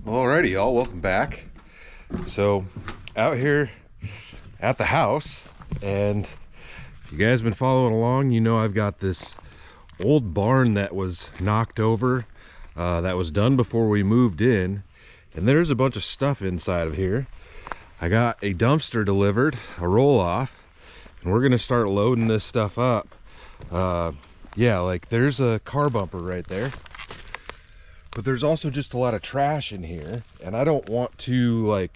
Alrighty, y'all, welcome back. So, out here at the house, and if you guys been following along, you know I've got this old barn that was knocked over, that was done before we moved in, and there's a bunch of stuff inside of here. I got a dumpster delivered, a roll-off, and we're gonna start loading this stuff up. Yeah, like there's a car bumper right there. But there's also just a lot of trash in here, and I don't want to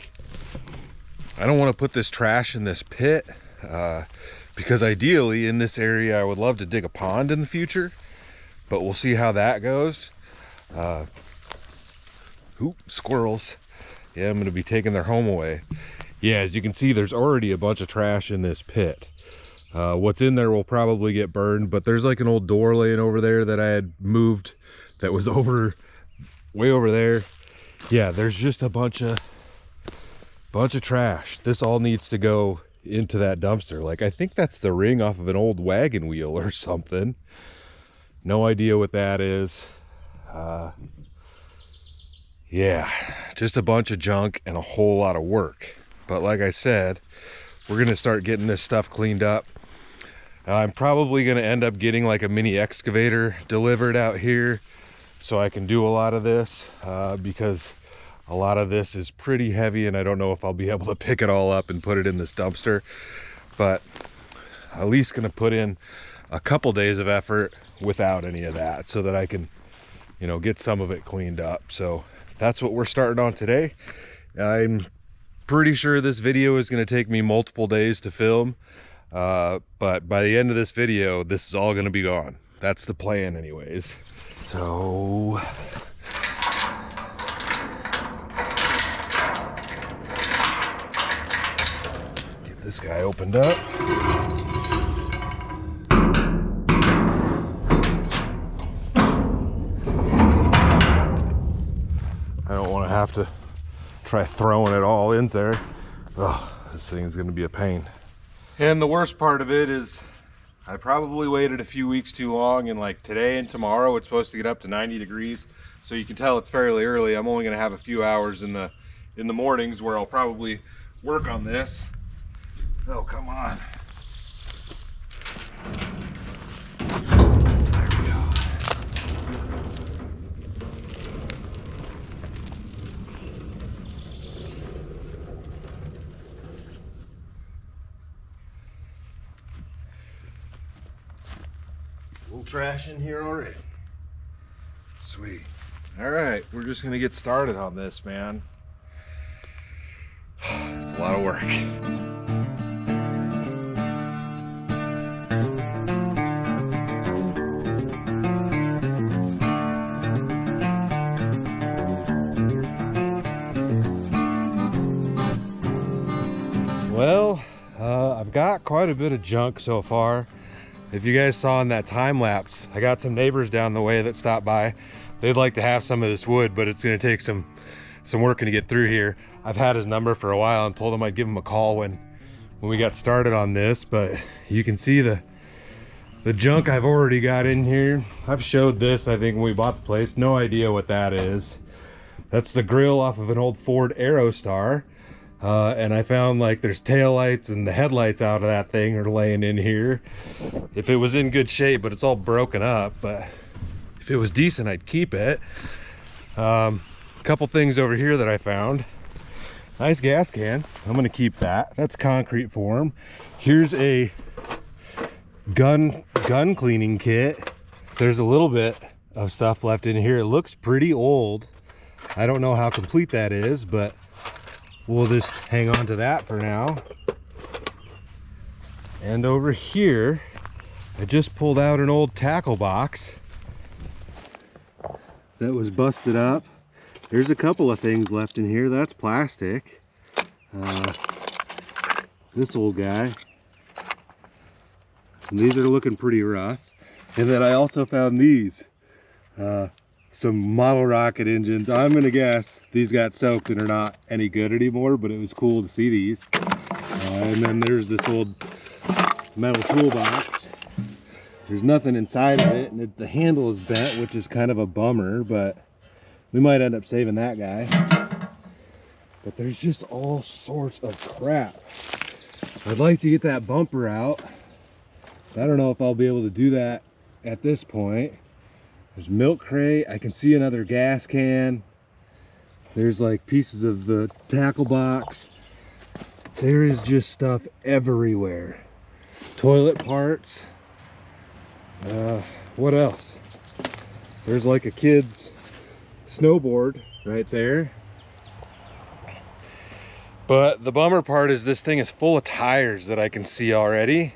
put this trash in this pit, because ideally in this area I would love to dig a pond in the future, but we'll see how that goes. Squirrels. Yeah, I'm gonna be taking their home away. Yeah, as you can see, there's already a bunch of trash in this pit. What's in there will probably get burned, but there's like an old door laying over there that I had moved that was way over there. Yeah, there's just a bunch of trash. This all needs to go into that dumpster. Like, I think that's the ring off of an old wagon wheel or something. No idea what that is. Yeah, just a bunch of junk and a whole lot of work. But like I said, we're gonna start getting this stuff cleaned up. I'm probably gonna end up getting like a mini excavator delivered out here so I can do a lot of this, because a lot of this is pretty heavy and I don't know if I'll be able to pick it all up and put it in this dumpster. But at least gonna put in a couple days of effort without any of that so that I can, you know, get some of it cleaned up. So that's what we're starting on today. I'm pretty sure this video is going to take me multiple days to film, but by the end of this video, this is all going to be gone. That's the plan anyways. So get this guy opened up. I don't want to have to try throwing it all in there. Oh, this thing is going to be a pain. And the worst part of it is I probably waited a few weeks too long, and like today and tomorrow it's supposed to get up to 90 degrees. So you can tell it's fairly early. I'm only going to have a few hours in the mornings where I'll probably work on this. Oh, come on. There we go. Trash in here already. Sweet. All right, we're just gonna get started on this, man. It's a lot of work. Well, I've got quite a bit of junk so far. If you guys saw in that time lapse, I got some neighbors down the way that stopped by. They'd like to have some of this wood, but it's gonna take some working to get through here. I've had his number for a while and told him I'd give him a call when we got started on this, but you can see the junk I've already got in here. I've showed this, I think, when we bought the place. No idea what that is. That's the grill off of an old Ford Aerostar. And I found like there's taillights and the headlights out of that thing are laying in here. If it was in good shape, but it's all broken up, but if it was decent, I'd keep it. Couple things over here that I found. Nice gas can. I'm gonna keep that. That's concrete form. Here's a gun cleaning kit. There's a little bit of stuff left in here. It looks pretty old. I don't know how complete that is, but we'll just hang on to that for now. And over here, I just pulled out an old tackle box that was busted up. There's a couple of things left in here. That's plastic. This old guy. And these are looking pretty rough. And then I also found these. Some model rocket engines. I'm gonna guess these got soaked and are not any good anymore, but it was cool to see these. And then there's this old metal toolbox. There's nothing inside of it, and the handle is bent, which is kind of a bummer, but We might end up saving that guy. But there's just all sorts of crap. I'd like to get that bumper out. I don't know if I'll be able to do that at this point. There's milk crate. I can see another gas can. There's like pieces of the tackle box. There is just stuff everywhere. Toilet parts. What else? There's like a kid's snowboard right there. But the bummer part is this thing is full of tires that I can see already,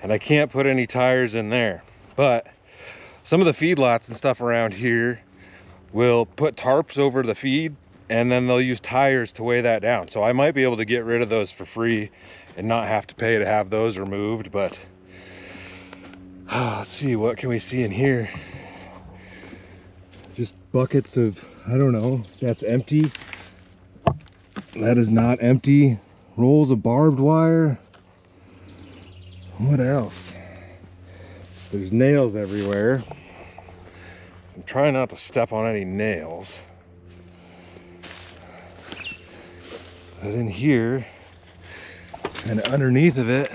and I can't put any tires in there. But some of the feedlots and stuff around here will put tarps over the feed, and then they'll use tires to weigh that down. So I might be able to get rid of those for free and not have to pay to have those removed. But let's see, what can we see in here? Just buckets of, I don't know, that's empty. That is not empty. Rolls of barbed wire. What else? There's nails everywhere. I'm trying not to step on any nails. But in here, and underneath of it,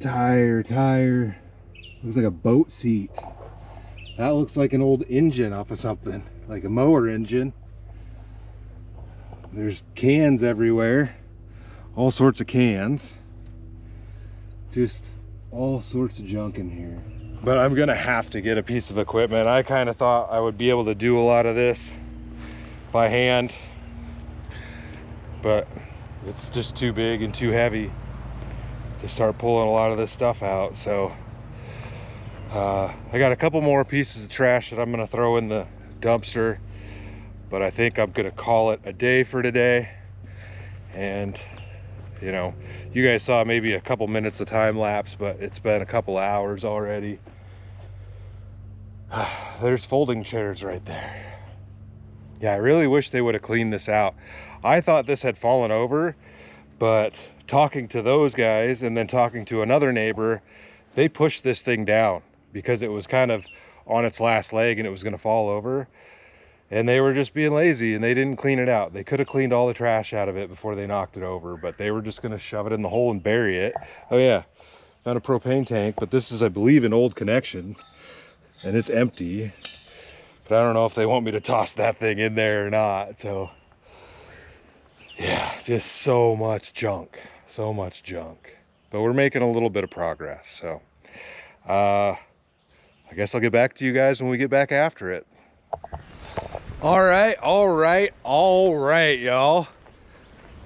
tire. Looks like a boat seat. That looks like an old engine off of something, like a mower engine. There's cans everywhere, all sorts of cans, just all sorts of junk in here. But I'm gonna have to get a piece of equipment. I kind of thought I would be able to do a lot of this by hand, but it's just too big and too heavy to start pulling a lot of this stuff out. So I got a couple more pieces of trash that I'm gonna throw in the dumpster, but I think I'm gonna call it a day for today. And you know, you guys saw maybe a couple minutes of time lapse, but it's been a couple hours already. There's folding chairs right there. Yeah, I really wish they would have cleaned this out. I thought this had fallen over, but talking to those guys and then talking to another neighbor, they pushed this thing down because it was kind of on its last leg and it was gonna fall over. And they were just being lazy and they didn't clean it out. They could have cleaned all the trash out of it before they knocked it over, but they were just gonna shove it in the hole and bury it. Oh yeah, found a propane tank, but this is, I believe, an old connection and it's empty. But I don't know if they want me to toss that thing in there or not. So yeah, just so much junk, so much junk. But we're making a little bit of progress. So I guess I'll get back to you guys when we get back after it. All right, y'all.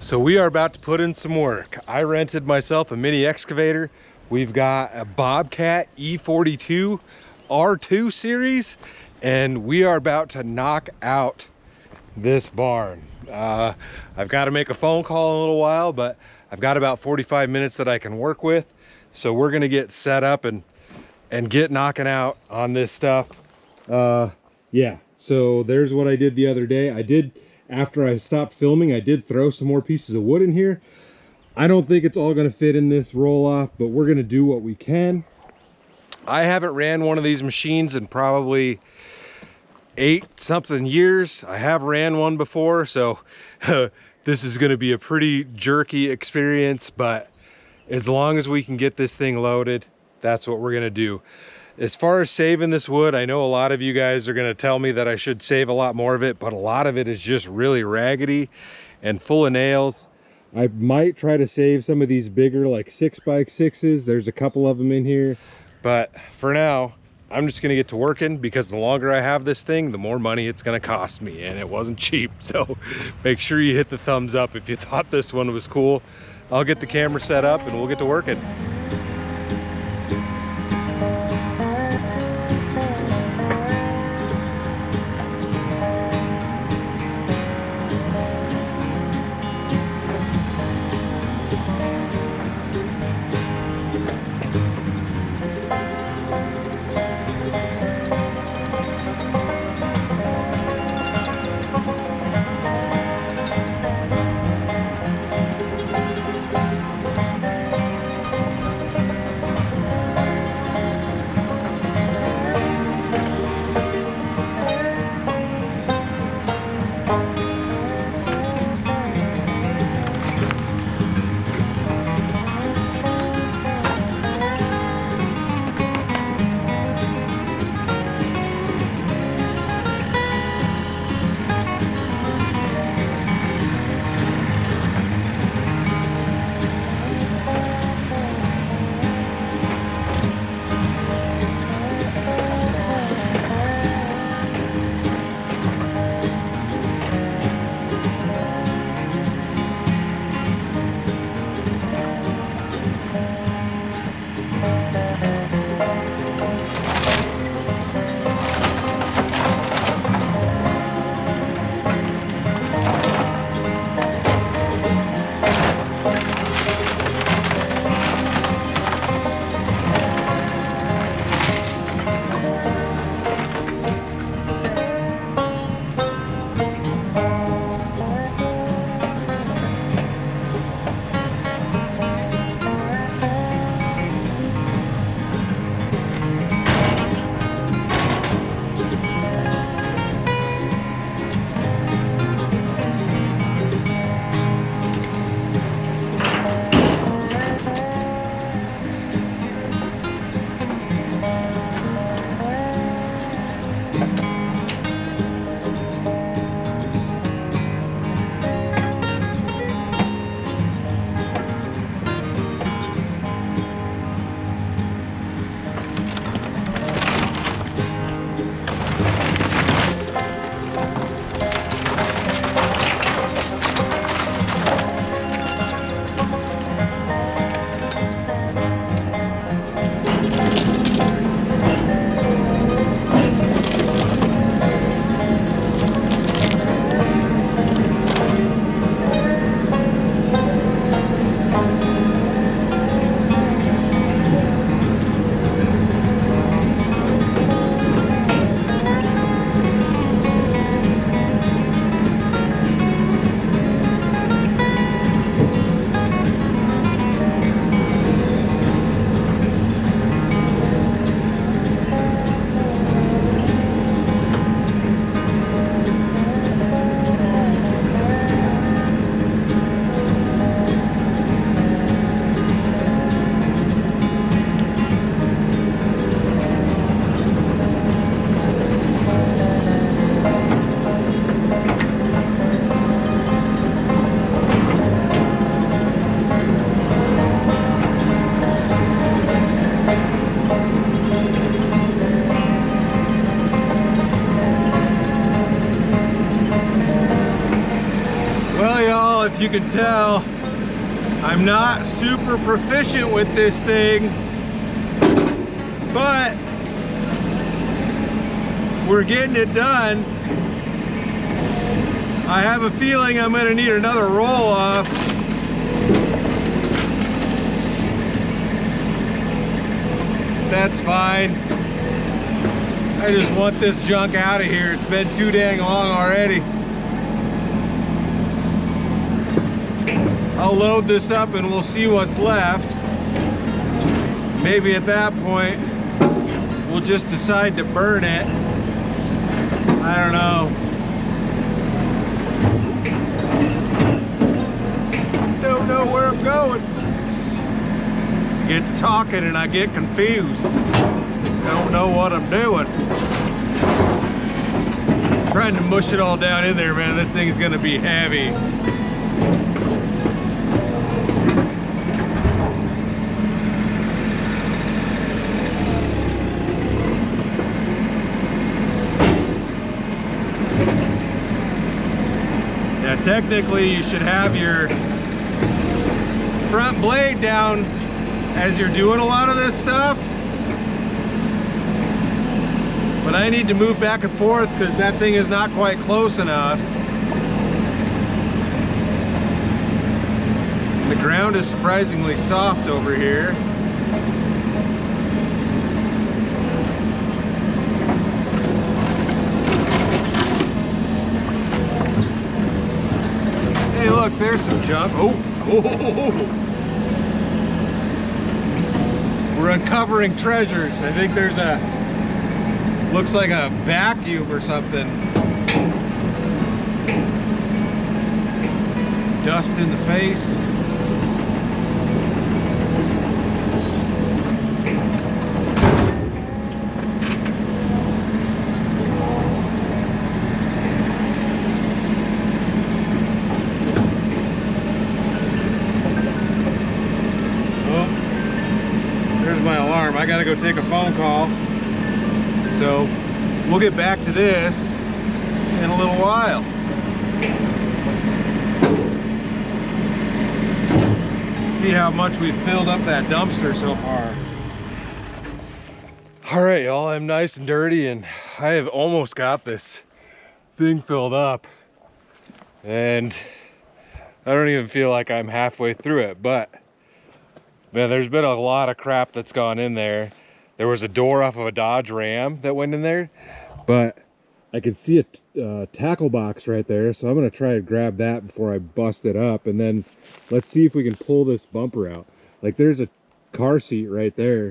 So we are about to put in some work. I rented myself a mini excavator. We've got a Bobcat E42 R2 series, and we are about to knock out this barn. I've got to make a phone call in a little while, but I've got about 45 minutes that I can work with. So we're gonna get set up and get knocking out on this stuff. Yeah. So there's what I did the other day. After I stopped filming, I did throw some more pieces of wood in here. I don't think it's all gonna fit in this roll off, but we're gonna do what we can. I haven't ran one of these machines in probably 8-something years. I have ran one before, so this is gonna be a pretty jerky experience, but as long as we can get this thing loaded, that's what we're gonna do. As far as saving this wood, I know a lot of you guys are gonna tell me that I should save a lot more of it, but a lot of it is just really raggedy and full of nails. I might try to save some of these bigger, like 6x6s. There's a couple of them in here. But for now, I'm just gonna get to working, because the longer I have this thing, the more money it's gonna cost me, and it wasn't cheap. So make sure you hit the thumbs up if you thought this one was cool. I'll get the camera set up and we'll get to working. If you can tell, I'm not super proficient with this thing, but we're getting it done. I have a feeling I'm going to need another roll off. That's fine. I just want this junk out of here. It's been too dang long already. I'll load this up and we'll see what's left. Maybe at that point we'll just decide to burn it. I don't know. Don't know where I'm going. Get to talking and I get confused. Don't know what I'm doing. Trying to mush it all down in there, man. This thing's gonna be heavy. Technically, you should have your front blade down as you're doing a lot of this stuff. But I need to move back and forth because that thing is not quite close enough. And the ground is surprisingly soft over here. Hey, look, there's some junk. Oh. We're uncovering treasures. I think there's a, looks like a vacuum or something. Dust in the face. I gotta go take a phone call, so we'll get back to this in a little while. See how much we've filled up that dumpster so far. All right, y'all, I'm nice and dirty and I have almost got this thing filled up, and I don't even feel like I'm halfway through it, but man, there's been a lot of crap that's gone in there. There was a door off of a Dodge Ram that went in there, but I can see a tackle box right there, so I'm gonna try to grab that before I bust it up, and then let's see if we can pull this bumper out. Like, there's a car seat right there.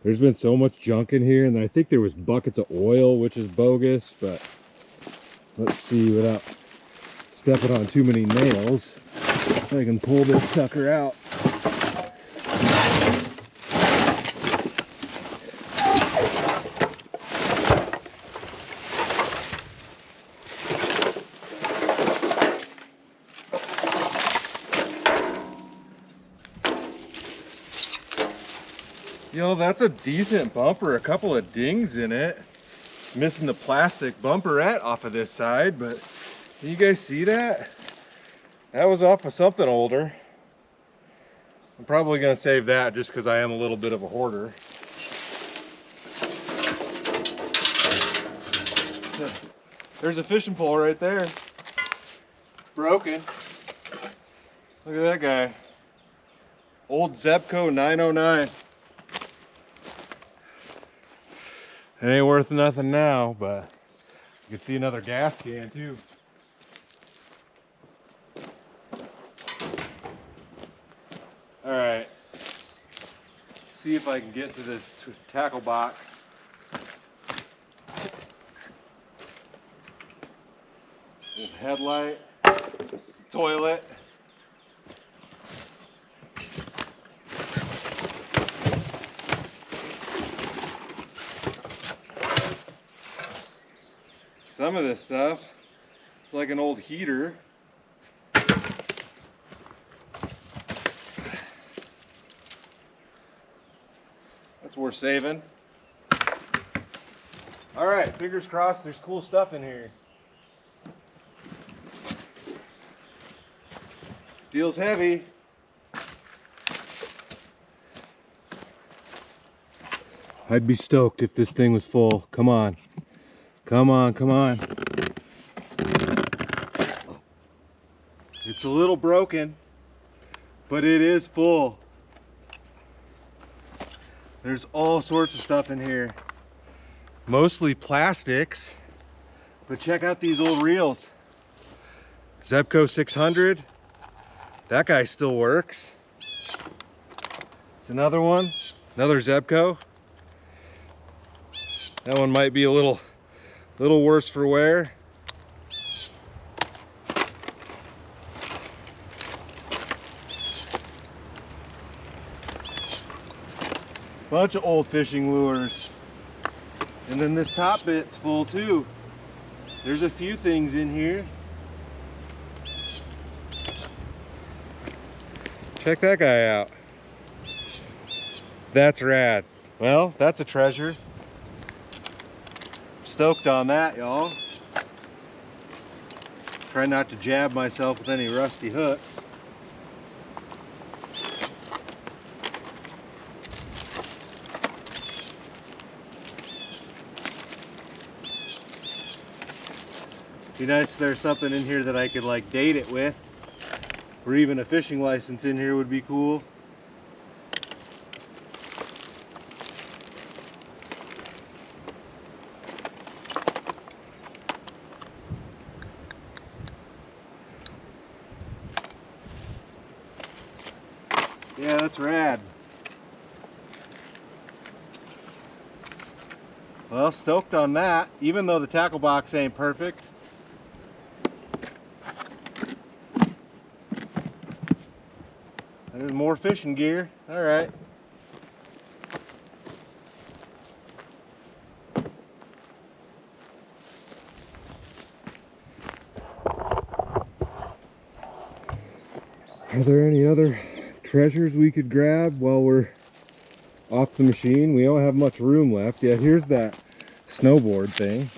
There's been so much junk in here, and I think there was buckets of oil, which is bogus, but let's see without stepping on too many nails if I can pull this sucker out. Yo, that's a decent bumper. A couple of dings in it. Missing the plastic bumperette off of this side, but can you guys see that? That was off of something older. I'm probably gonna save that just because I am a little bit of a hoarder. So, there's a fishing pole right there. Broken. Look at that guy. Old Zebco 909. It ain't worth nothing now, but you can see another gas can too. All right, see if I can get to this tackle box. With headlight, toilet. Some of this stuff, it's like an old heater. That's worth saving. All right, fingers crossed there's cool stuff in here. Feels heavy. I'd be stoked if this thing was full. Come on. Come on, come on. It's a little broken, but it is full. There's all sorts of stuff in here. Mostly plastics, but check out these old reels. Zebco 600. That guy still works. It's another one, another Zebco. That one might be a little worse for wear. Bunch of old fishing lures. And then this top bit's full too. There's a few things in here. Check that guy out. That's rad. Well, that's a treasure. Stoked on that, y'all. Try not to jab myself with any rusty hooks. Be nice if there's something in here that I could like date it with, or even a fishing license in here would be cool. Yeah, that's rad. Well, stoked on that, even though the tackle box ain't perfect. There's more fishing gear. All right. Are there any other treasures we could grab while we're off the machine? We don't have much room left. Yeah, here's that snowboard thing,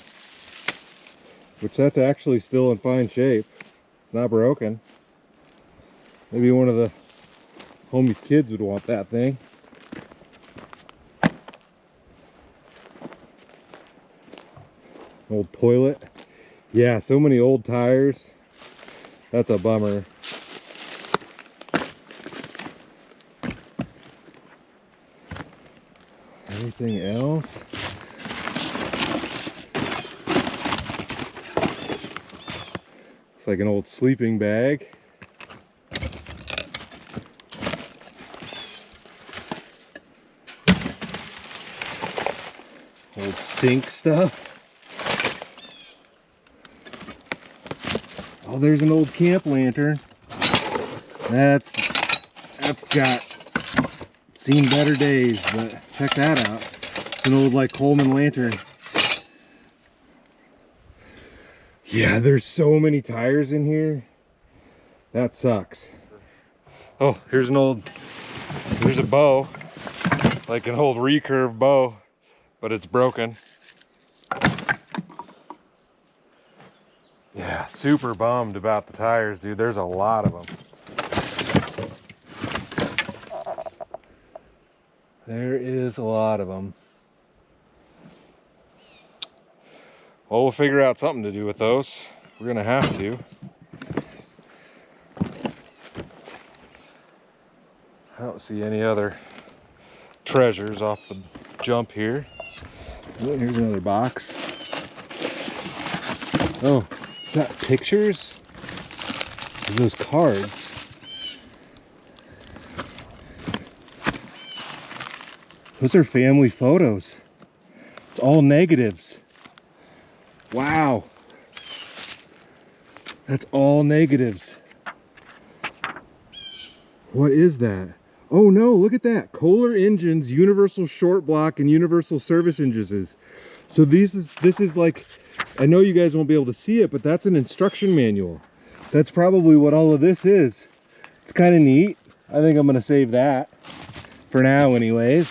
which that's actually still in fine shape. It's not broken. Maybe one of the homie's kids would want that thing. Old toilet. Yeah, so many old tires. That's a bummer. Anything else? Looks like an old sleeping bag. Old sink stuff. Oh, there's an old camp lantern. That's got seen better days, but check that out. It's an old like Coleman lantern. Yeah, there's so many tires in here. That sucks. Oh, here's a bow. like an old recurve bow, but it's broken. Yeah, super bummed about the tires, dude. There's a lot of them. There is a lot of them. Well, we'll figure out something to do with those. We're gonna have to. I don't see any other treasures off the jump here. Oh, here's another box. Oh, is that pictures? Is those cards? Those are family photos. It's all negatives. Wow. That's all negatives. What is that? Oh no, look at that. Kohler engines, universal short block, and universal service engines. So this is like, I know you guys won't be able to see it, but that's an instruction manual. That's probably what all of this is. It's kind of neat. I think I'm gonna save that for now anyways.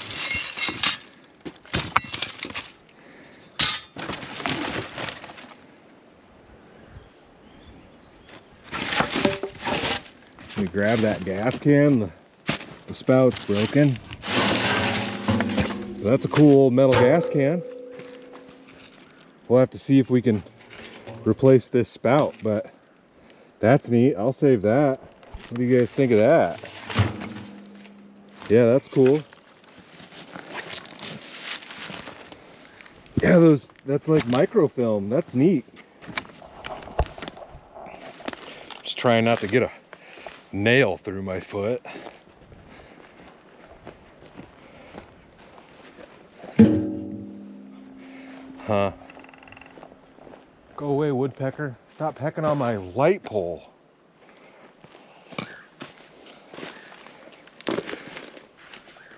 Let me grab that gas can. The spout's broken. So that's a cool old metal gas can. We'll have to see if we can replace this spout, but that's neat. I'll save that. What do you guys think of that? Yeah, that's cool. Yeah, that's like microfilm. That's neat. Just trying not to get a nail through my foot. Huh. Go away, woodpecker. Stop pecking on my light pole.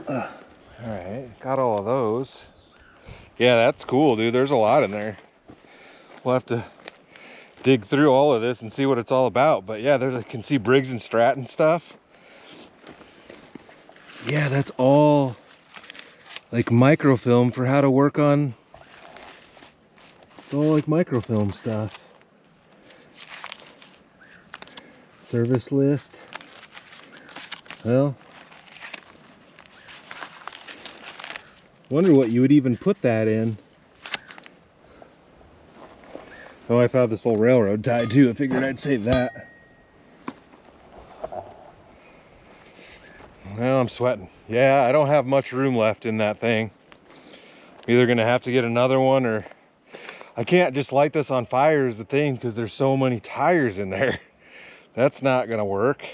Alright, got all of those. Yeah, that's cool, dude. There's a lot in there. We'll have to dig through all of this and see what it's all about. But yeah, I can see Briggs and Stratton stuff. Yeah, that's all like microfilm for how to work on. It's all like microfilm stuff. Service list. Well, wonder what you would even put that in. Oh, I found this old railroad tie too. I figured I'd save that. Well, I'm sweating. Yeah, I don't have much room left in that thing. I'm either gonna have to get another one, or I can't just light this on fire is the thing, because there's so many tires in there. That's not gonna work.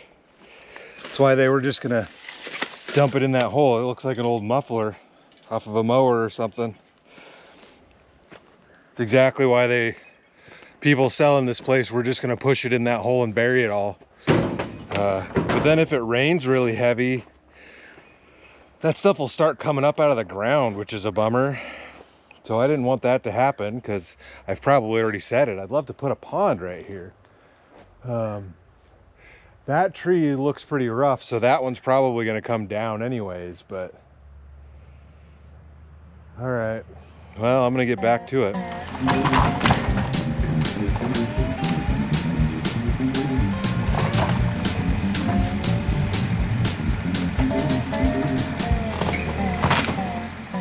That's why they were just gonna dump it in that hole. It looks like an old muffler off of a mower or something. It's exactly why people selling this place were just gonna push it in that hole and bury it all. But then if it rains really heavy, that stuff will start coming up out of the ground, which is a bummer. So I didn't want that to happen, because I've probably already said it. I'd love to put a pond right here. That tree looks pretty rough, so that one's probably going to come down anyways, but all right. Well, I'm going to get back to it.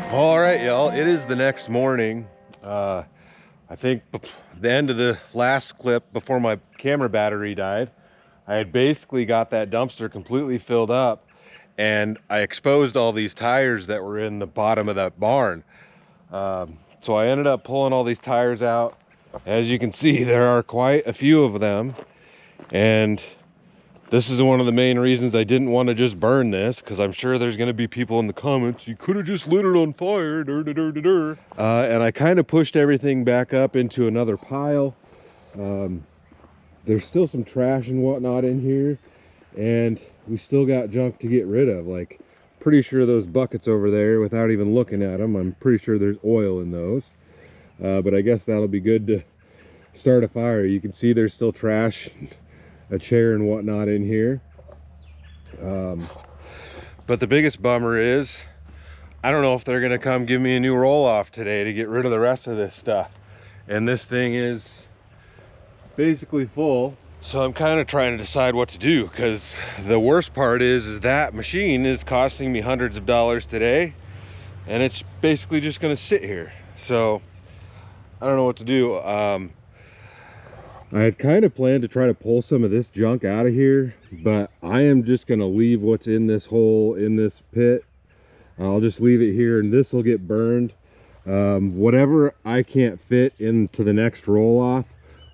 All right, y'all, it is the next morning. I think the end of the last clip before my camera battery died, I had basically got that dumpster completely filled up, and I exposed all these tires that were in the bottom of that barn. So I ended up pulling all these tires out. As you can see, there are quite a few of them, and this is one of the main reasons I didn't want to just burn this, because I'm sure there's going to be people in the comments, you could have just lit it on fire, and I kind of pushed everything back up into another pile. There's still some trash and whatnot in here, and we still got junk to get rid of. Like, pretty sure those buckets over there, without even looking at them, I'm pretty sure there's oil in those. But I guess that'll be good to start a fire. You can see there's still trash, a chair and whatnot in here. But the biggest bummer is I don't know if they're gonna come give me a new roll-off today to get rid of the rest of this stuff. And this thing is basically full. So I'm kind of trying to decide what to do, because the worst part is that machine is costing me hundreds of dollars today, and it's basically just gonna sit here. So I don't know what to do. I had kind of planned to try to pull some of this junk out of here, but I am just gonna leave what's in this hole, in this pit. I'll just leave it here, and this will get burned. Whatever I can't fit into the next roll off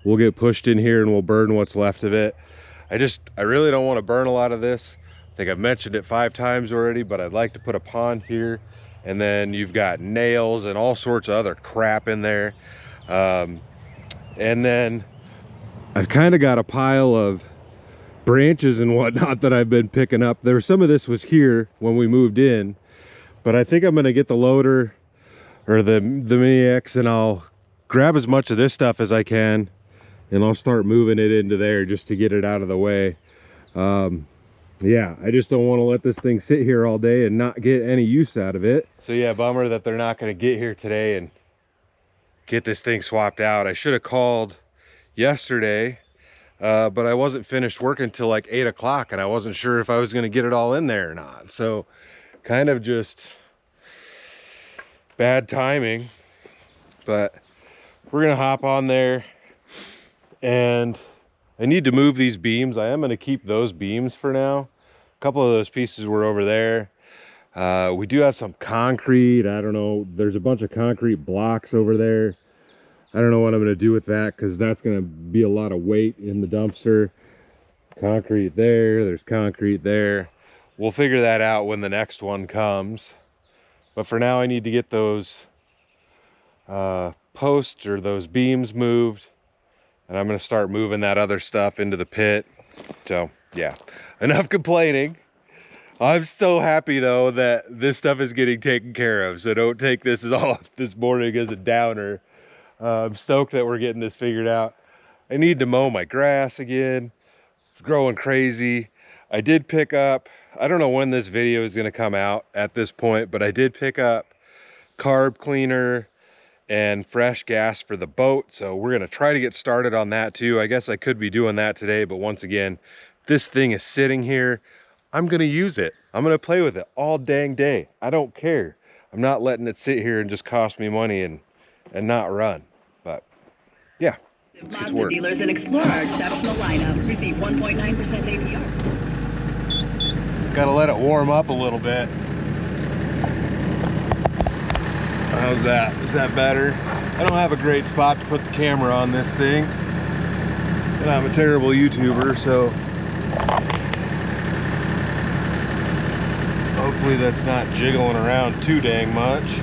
will get pushed in here, and we'll burn what's left of it. I really don't want to burn a lot of this. I think I've mentioned it 5 times already, but I'd like to put a pond here, and then you've got nails and all sorts of other crap in there. And then I've kind of got a pile of branches and whatnot that I've been picking up. Some of this was here when we moved in, but I think I'm going to get the loader or the Mini X, and I'll grab as much of this stuff as I can, and I'll start moving it into there just to get it out of the way. Yeah, I just don't want to let this thing sit here all day and not get any use out of it. So yeah, bummer that they're not going to get here today and get this thing swapped out. I should have called yesterday, but I wasn't finished working till like 8 o'clock, and I wasn't sure if I was going to get it all in there or not. So kind of just bad timing, but we're going to hop on there. And I need to move these beams. I am going to keep those beams for now. A couple of those pieces were over there. We do have some concrete. I don't know. There's a bunch of concrete blocks over there. I don't know what I'm going to do with that, because that's going to be a lot of weight in the dumpster. Concrete there. There's concrete there. We'll figure that out when the next one comes. But for now, I need to get those posts or those beams moved. And I'm going to start moving that other stuff into the pit. So yeah, enough complaining. I'm so happy though that this stuff is getting taken care of. So don't take this this morning as a downer. I'm stoked that we're getting this figured out. I need to mow my grass again. It's growing crazy. I did pick up, I don't know when this video is going to come out at this point, but I did pick up carb cleaner and fresh gas for the boat. So we're going to try to get started on that too. I guess I could be doing that today, but once again, this thing is sitting here. I'm going to use it. I'm going to play with it all dang day. I don't care. I'm not letting it sit here and just cost me money and not run. But yeah, let's get to work. Dealers and explore our exceptional lineup. Receive 1.9% APR. Got to let it warm up a little bit. How's that? Is that better? I don't have a great spot to put the camera on this thing, and I'm a terrible YouTuber, so hopefully that's not jiggling around too dang much.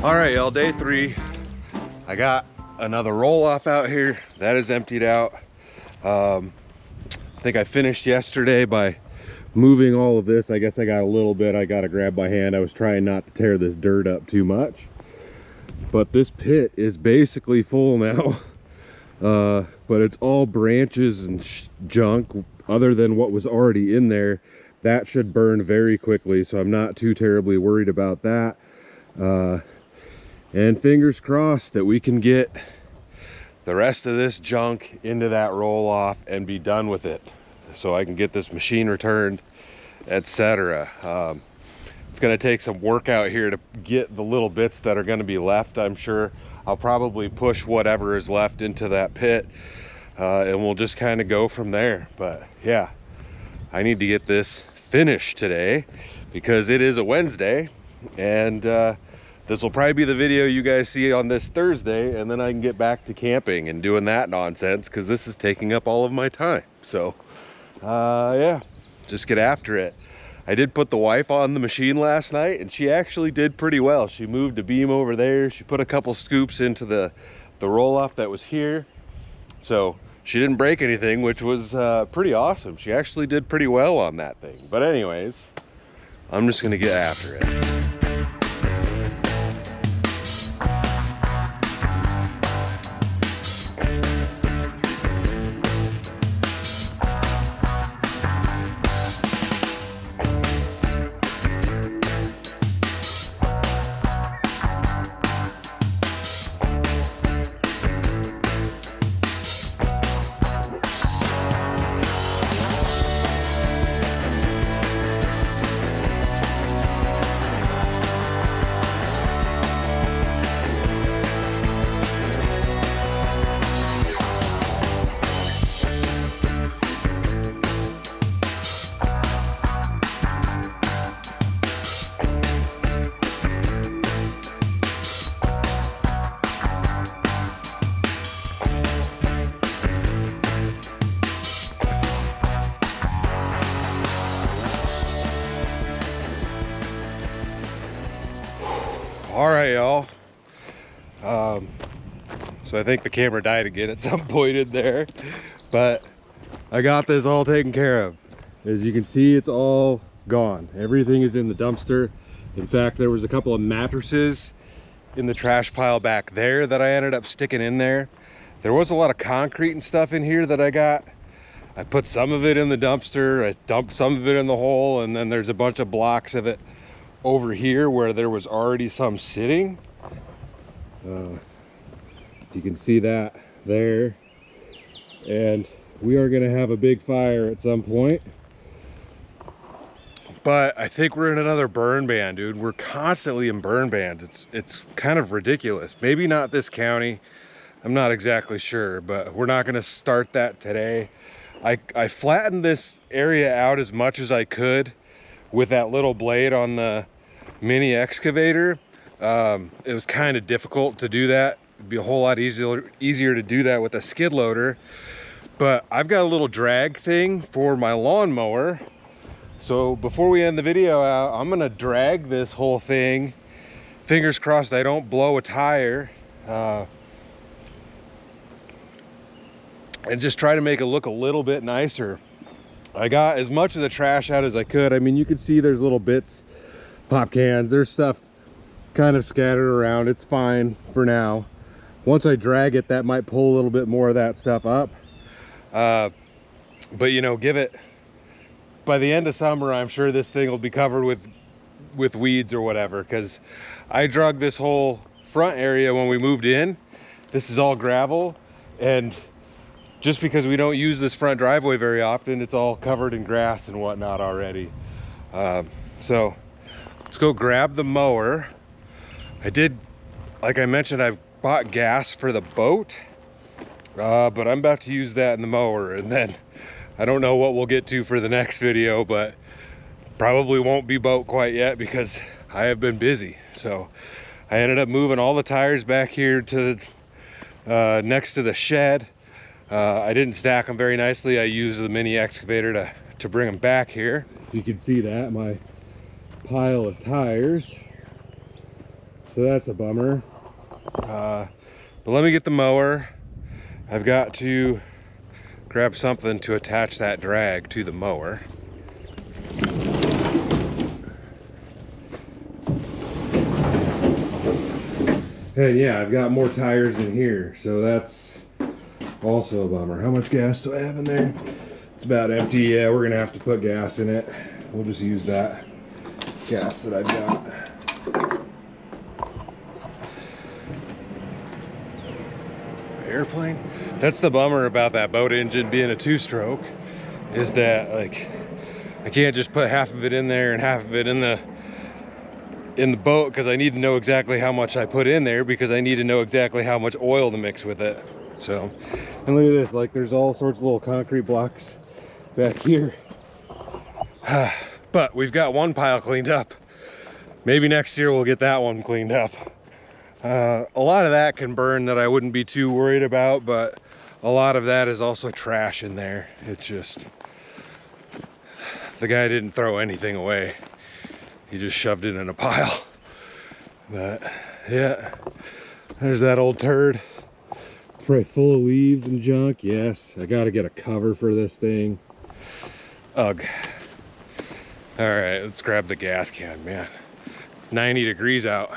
All right, y'all, day 3. I got another roll off out here that is emptied out. I think I finished yesterday by moving all of this. I guess I got a little bit I got to grab by hand. I was trying not to tear this dirt up too much, but this pit is basically full now. But it's all branches and junk other than what was already in there. That should burn very quickly, so I'm not too terribly worried about that. And fingers crossed that we can get the rest of this junk into that roll off and be done with it, so I can get this machine returned, etc. It's going to take some work out here to get the little bits that are going to be left. I'm sure I'll probably push whatever is left into that pit, and we'll just kind of go from there. But yeah, I need to get this finished today because it is a Wednesday, and this will probably be the video you guys see on this Thursday, and then I can get back to camping and doing that nonsense because this is taking up all of my time. So yeah, just get after it. I did put the wife on the machine last night, and she actually did pretty well. She moved a beam over there. She put a couple scoops into the roll-off that was here. So she didn't break anything, which was pretty awesome. She actually did pretty well on that thing. But anyways, I'm just gonna get after it. All right, y'all. So I think the camera died again at some point in there, but I got this all taken care of. As you can see, it's all gone. Everything is in the dumpster. In fact, there was a couple of mattresses in the trash pile back there that I ended up sticking in there. There was a lot of concrete and stuff in here that I got. I put some of it in the dumpster. I dumped some of it in the hole, and then there's a bunch of blocks of it over here where there was already some sitting. You can see that there, and we are going to have a big fire at some point. But I think we're in another burn ban, dude. We're constantly in burn bans. It's kind of ridiculous. Maybe not this county, I'm not exactly sure, but we're not going to start that today. I flattened this area out as much as I could with that little blade on the mini excavator. It was kind of difficult to do that. It'd be a whole lot easier to do that with a skid loader, but I've got a little drag thing for my lawnmower. So before we end the video out, I'm gonna drag this whole thing. Fingers crossed I don't blow a tire, and just try to make it look a little bit nicer. I got as much of the trash out as I could. I mean, you can see there's little bits, pop cans, there's stuff kind of scattered around. It's fine for now. Once I drag it, that might pull a little bit more of that stuff up. But you know, give it, by the end of summer, I'm sure this thing will be covered with weeds or whatever, because I drug this whole front area when we moved in. This is all gravel, and just because we don't use this front driveway very often, it's all covered in grass and whatnot already. So let's go grab the mower. I did, like I mentioned, I bought gas for the boat, but I'm about to use that in the mower, and then I don't know what we'll get to for the next video, but probably won't be boat quite yet because I have been busy. So I ended up moving all the tires back here to next to the shed. I didn't stack them very nicely. I used the mini excavator to bring them back here. If you can see that, my pile of tires. So that's a bummer. But let me get the mower. I've got to grab something to attach that drag to the mower. And yeah, I've got more tires in here, so that's also a bummer. How much gas do I have in there? It's about empty. Yeah, we're gonna have to put gas in it. We'll just use that gas that I've got. Airplane. That's the bummer about that boat engine being a 2-stroke, is that like I can't just put half of it in there and half of it in the boat, because I need to know exactly how much I put in there, because I need to know exactly how much oil to mix with it. So, and look at this, like there's all sorts of little concrete blocks back here. But we've got one pile cleaned up. Maybe next year we'll get that one cleaned up. A lot of that can burn that I wouldn't be too worried about, but a lot of that is also trash in there. It's just, the guy didn't throw anything away. He just shoved it in a pile. But yeah, there's that old turd. It's probably full of leaves and junk. Yes, I gotta get a cover for this thing. Ugh. All right, let's grab the gas can, man. It's 90 degrees out.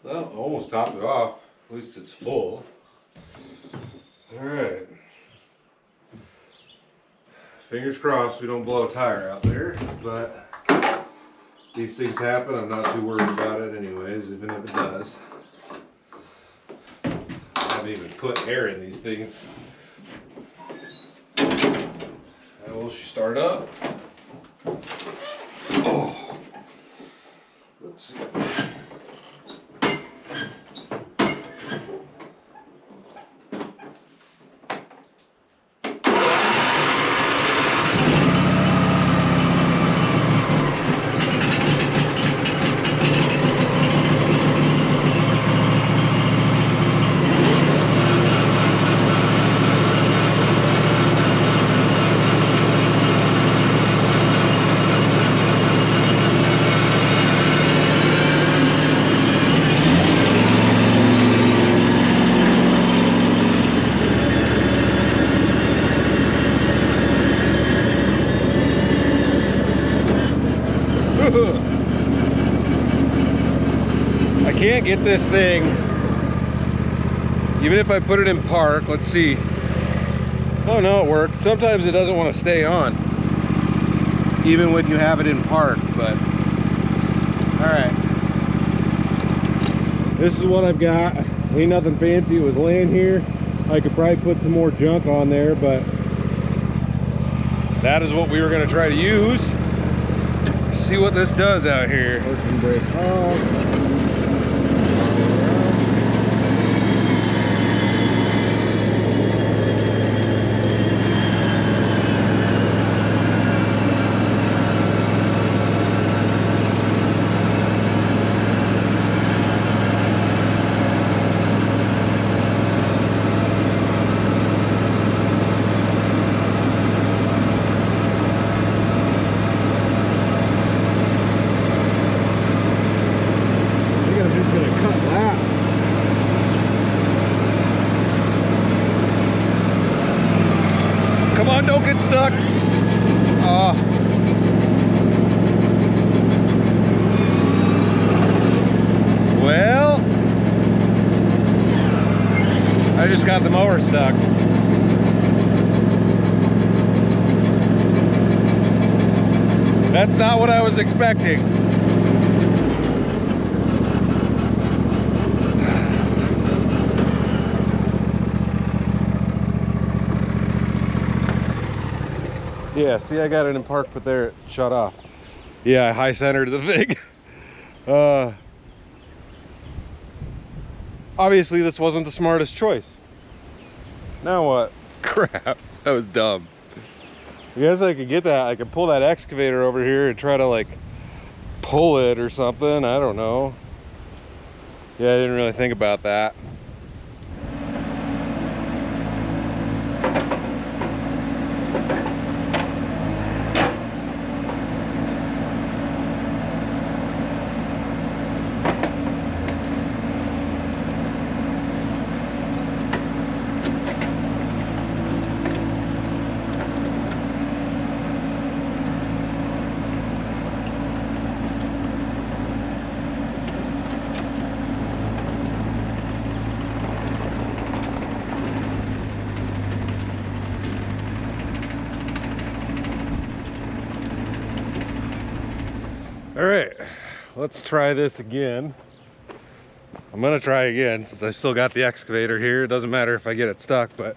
Well, almost topped it off. At least it's full. All right. Fingers crossed we don't blow a tire out there, but these things happen. I'm not too worried about it anyways, even if it does. I haven't even put air in these things. How will she start up? Oh. Let's see. I can't get this thing, even if I put it in park. Let's see. Oh no, it worked. Sometimes it doesn't want to stay on, even when you have it in park, but all right. This is what I've got. Ain't nothing fancy. It was laying here. I could probably put some more junk on there, but that is what we were going to try to use. See what this does out here. Working brake off. Don't get stuck. Well, I just got the mower stuck. That's not what I was expecting. Yeah, see, I got it in park, but there it shut off. Yeah, I high centered the thing. Obviously this wasn't the smartest choice. Now what? Crap, that was dumb. I guess I could get that. I could pull that excavator over here and try to like pull it or something. I don't know. Yeah, I didn't really think about that. All right, let's try this again. I'm gonna try again since I still got the excavator here. It doesn't matter if I get it stuck, but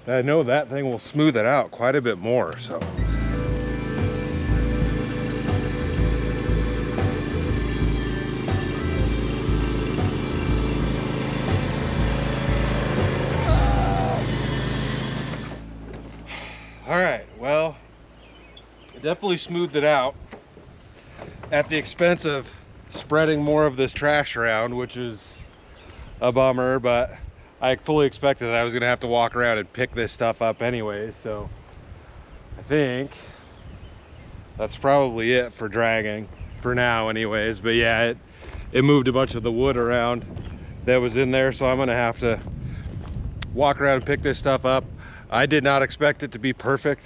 I know that thing will smooth it out quite a bit more, so. All right, well, it definitely smoothed it out at the expense of spreading more of this trash around, which is a bummer, but I fully expected that I was gonna have to walk around and pick this stuff up anyway, so I think that's probably it for dragging for now anyways. But yeah, it moved a bunch of the wood around that was in there, so I'm gonna have to walk around and pick this stuff up. I did not expect it to be perfect,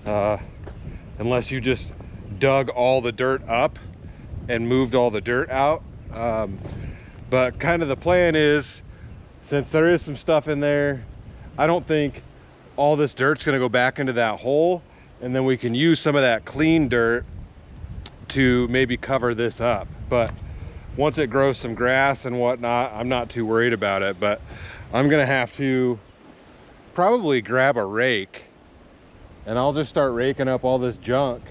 unless you just dug all the dirt up and moved all the dirt out. But kind of the plan is, since there is some stuff in there, I don't think all this dirt's gonna go back into that hole, and then we can use some of that clean dirt to maybe cover this up. But once it grows some grass and whatnot, I'm not too worried about it. But I'm gonna have to probably grab a rake, and I'll just start raking up all this junk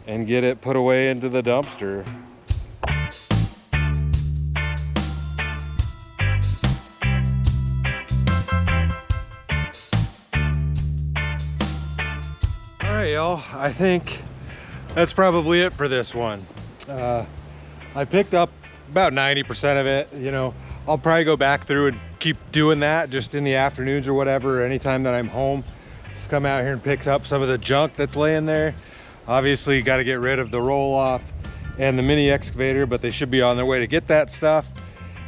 and get it put away into the dumpster. All right, y'all, I think that's probably it for this one. I picked up about 90% of it. You know, I'll probably go back through and keep doing that just in the afternoons or whatever, or anytime that I'm home. Just come out here and pick up some of the junk that's laying there. Obviously, got to get rid of the roll-off and the mini excavator, but they should be on their way to get that stuff.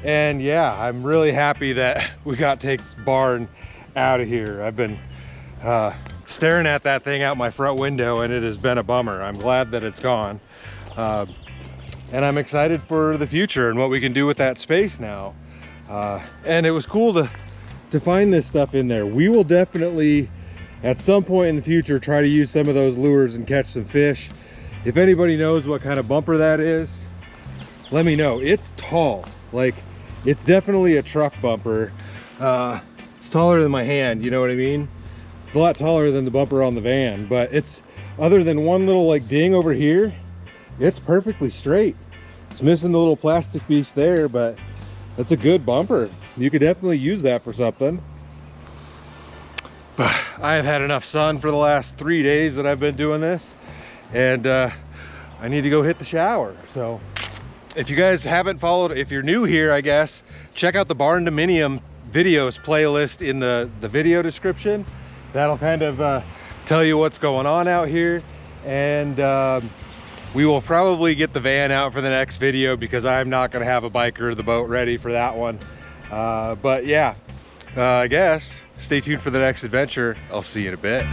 And yeah, I'm really happy that we got to take this barn out of here. I've been staring at that thing out my front window, and it has been a bummer. I'm glad that it's gone. And I'm excited for the future and what we can do with that space now. And it was cool to find this stuff in there. We will definitely, at some point in the future, try to use some of those lures and catch some fish. If anybody knows what kind of bumper that is, let me know. It's tall, like it's definitely a truck bumper. It's taller than my hand, you know what I mean? It's a lot taller than the bumper on the van, but it's, other than one little like ding over here, it's perfectly straight. It's missing the little plastic piece there, but that's a good bumper. You could definitely use that for something. But I've had enough sun for the last 3 days that I've been doing this, and I need to go hit the shower. So if you guys haven't followed, if you're new here, I guess, check out the barndominium videos playlist in the video description. That'll kind of tell you what's going on out here. And we will probably get the van out for the next video, because I'm not going to have a biker or the boat ready for that one. But yeah, I guess stay tuned for the next adventure. I'll see you in a bit.